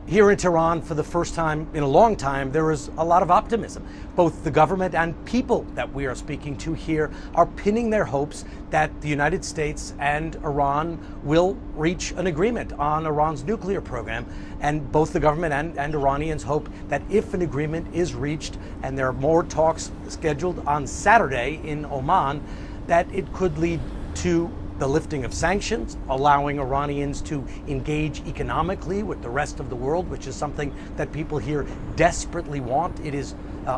Here in Tehran, for the first time in a long time, there is a lot of optimism. Both the government and people that we are speaking to here are pinning their hopes that the United States and Iran will reach an agreement on Iran's nuclear program. And both the government and Iranians hope that if an agreement is reached, and there are more talks scheduled on Saturday in Oman, that it could lead to the lifting of sanctions, allowing Iranians to engage economically with the rest of the world, which is something that people here desperately want. It is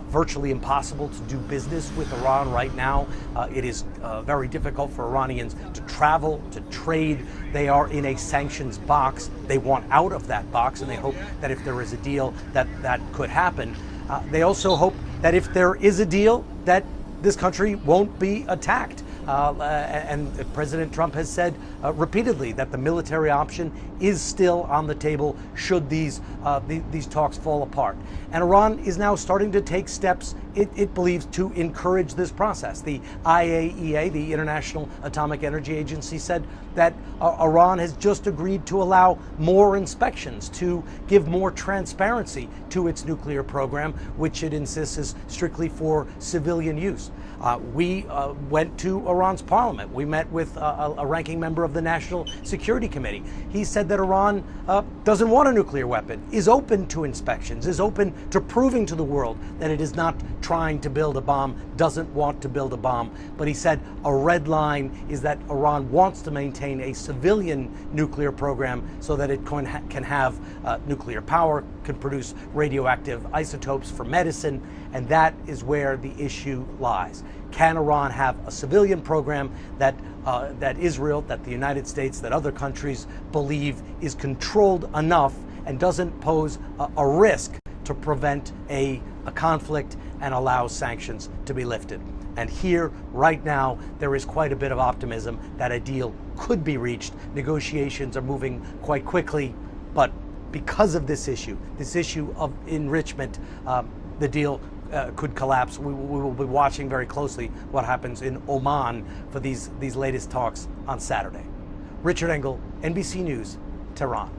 virtually impossible to do business with Iran right now. It is very difficult for Iranians to travel, to trade. They are in a sanctions box. They want out of that box, and they hope that if there is a deal, that could happen. They also hope that if there is a deal, that this country won't be attacked. And President Trump has said repeatedly that the military option is still on the table should these talks fall apart. And Iran is now starting to take steps, it believes, to encourage this process. The IAEA, the International Atomic Energy Agency, said that Iran has just agreed to allow more inspections, to give more transparency to its nuclear program, which it insists is strictly for civilian use. We went to Iran's parliament. We met with a ranking member of the National Security Committee. He said that Iran doesn't want a nuclear weapon, is open to inspections, is open to proving to the world that it is not trying to build a bomb, doesn't want to build a bomb. But he said a red line is that Iran wants to maintain a civilian nuclear program so that it can have nuclear power, can produce radioactive isotopes for medicine, and that is where the issue lies. Can Iran have a civilian program that Israel, that the United States, that other countries believe is controlled enough and doesn't pose a risk to prevent a conflict and allow sanctions to be lifted? And here, right now, there is quite a bit of optimism that a deal could be reached. Negotiations are moving quite quickly, but because of this issue of enrichment, the deal could collapse. We will be watching very closely what happens in Oman for these latest talks on Saturday. Richard Engel, NBC News, Tehran.